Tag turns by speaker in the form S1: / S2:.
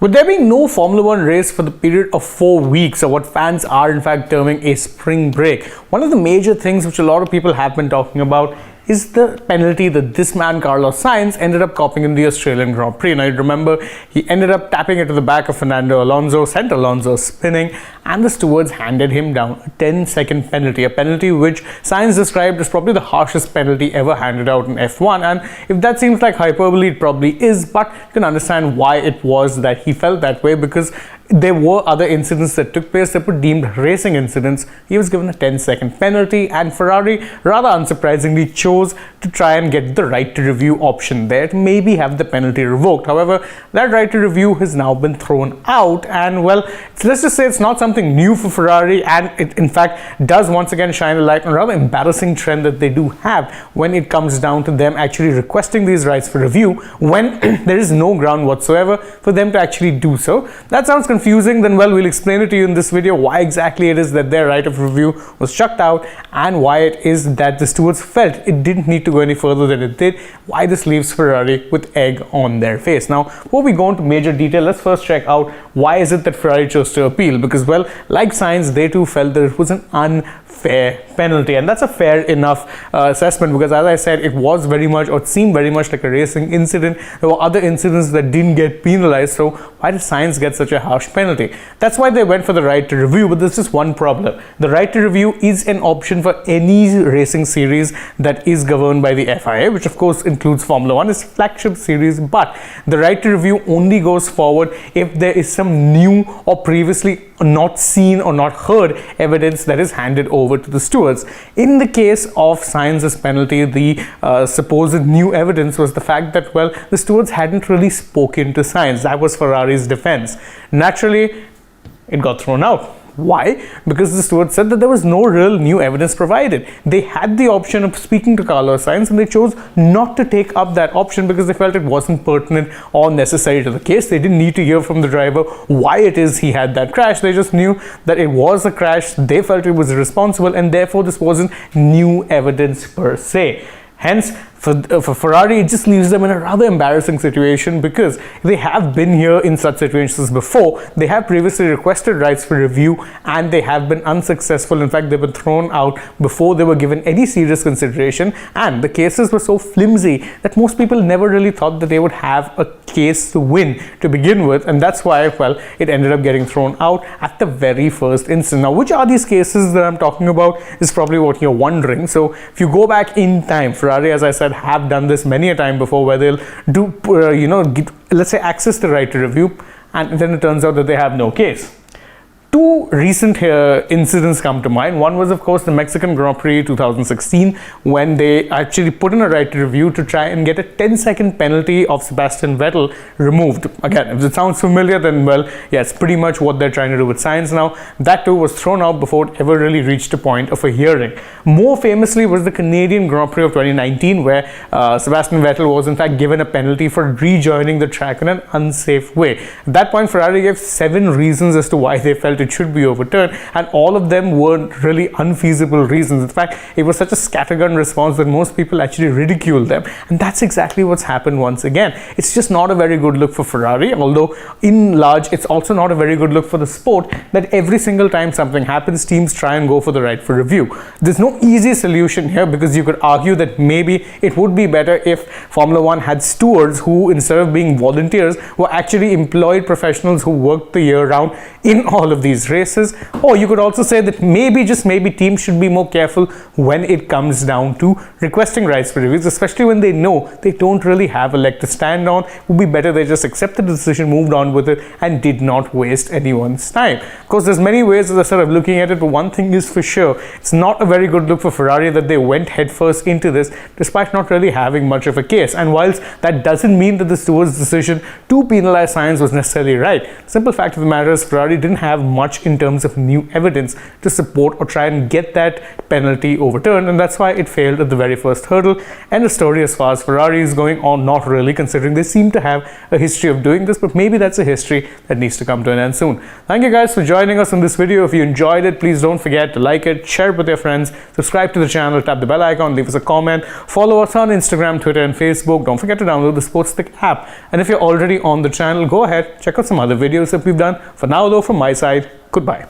S1: With there being no Formula One race for the period of 4 weeks, or what fans are in fact terming a spring break, one of the major things which a lot of people have been talking about is the penalty that this man Carlos Sainz ended up copying in the Australian Grand Prix. Now you remember, he ended up tapping it to the back of Fernando Alonso, sent Alonso spinning, and the stewards handed him down a 10-second penalty, a penalty which Sainz described as probably the harshest penalty ever handed out in F1. And if that seems like hyperbole, it probably is, but you can understand why it was that he felt that way, because there were other incidents that took place that were deemed racing incidents. He was given a 10-second penalty, and Ferrari, rather unsurprisingly, chose to try and get the right to review option there to maybe have the penalty revoked. However, that right to review has now been thrown out, and well, let's just say it's not something new for Ferrari, and it in fact does once again shine a light on a rather embarrassing trend that they do have when it comes down to them actually requesting these rights for review when there is no ground whatsoever for them to actually do so. That sounds confusing, then well, we'll explain it to you in this video why exactly it is that their right of review was chucked out and why it is that the stewards felt it didn't need to go any further than it did, why this leaves Ferrari with egg on their face. Now, before we go into major detail, let's first check out why is it that Ferrari chose to appeal, because well, like Sainz, they too felt that it was an unfair penalty, and that's a fair enough assessment, because as I said, it was very much, or it seemed very much like a racing incident. There were other incidents that didn't get penalized, so why did Sainz get such a harsh penalty? That's why they went for the right to review, but there's just one problem. The right to review is an option for any racing series that is governed by the FIA, which of course includes Formula One, its flagship series, but the right to review only goes forward if there is some new or previously not seen or not heard evidence that is handed over to the stewards. In the case of Sainz's penalty, the supposed new evidence was the fact that, well, the stewards hadn't really spoken to Sainz. That was Ferrari's defense. Naturally, it got thrown out. Why? Because the steward said that there was no real new evidence provided. They had the option of speaking to Carlos Sainz, and they chose not to take up that option because they felt it wasn't pertinent or necessary to the case. They didn't need to hear from the driver why it is he had that crash. They just knew that it was a crash. They felt it was irresponsible, and therefore this wasn't new evidence per se. Hence, for Ferrari, it just leaves them in a rather embarrassing situation, because they have been here in such situations before. They have previously requested rights for review and they have been unsuccessful. In fact, they've been thrown out before they were given any serious consideration, and the cases were so flimsy that most people never really thought that they would have a case to win to begin with, and that's why, well, it ended up getting thrown out at the very first instance. Now, which are these cases that I'm talking about is probably what you're wondering. So if you go back in time, Ferrari, as I said, have done this many a time before, where they'll do let's say access the right to review, and then it turns out that they have no case. Two recent incidents come to mind. One was, of course, the Mexican Grand Prix 2016, when they actually put in a right to review to try and get a 10-second penalty of Sebastian Vettel removed. Again, if it sounds familiar, then well, yeah, it's pretty much what they're trying to do with Sainz now. That too was thrown out before it ever really reached a point of a hearing. More famously was the Canadian Grand Prix of 2019, where Sebastian Vettel was in fact given a penalty for rejoining the track in an unsafe way. At that point, Ferrari gave 7 reasons as to why they felt it should be overturned, and all of them weren't really unfeasible reasons. In fact, it was such a scattergun response that most people actually ridiculed them, and that's exactly what's happened once again. It's just not a very good look for Ferrari, although in large it's also not a very good look for the sport that every single time something happens, teams try and go for the right for review. There's no easy solution here, because you could argue that maybe it would be better if Formula One had stewards who, instead of being volunteers, were actually employed professionals who worked the year round in all of these races. Or you could also say that maybe, just maybe, teams should be more careful when it comes down to requesting rights for reviews, especially when they know they don't really have a leg to stand on. It would be better they just accepted the decision, moved on with it, and did not waste anyone's time. Of course, there's many ways, as I said, of looking at it, but one thing is for sure, it's not a very good look for Ferrari that they went headfirst into this despite not really having much of a case. And whilst that doesn't mean that the stewards' decision to penalize Sainz was necessarily right, the simple fact of the matter is Ferrari didn't have much much in terms of new evidence to support or try and get that penalty overturned, and that's why it failed at the very first hurdle. And the story as far as Ferrari is going on, not really, considering they seem to have a history of doing this, but maybe that's a history that needs to come to an end soon. Thank you guys for joining us in this video. If you enjoyed it, please don't forget to like it, share it with your friends, subscribe to the channel, tap the bell icon, leave us a comment, follow us on Instagram, Twitter and Facebook. Don't forget to download the SportsTak app, and if you're already on the channel, go ahead, check out some other videos that we've done. For now though, from my side, goodbye.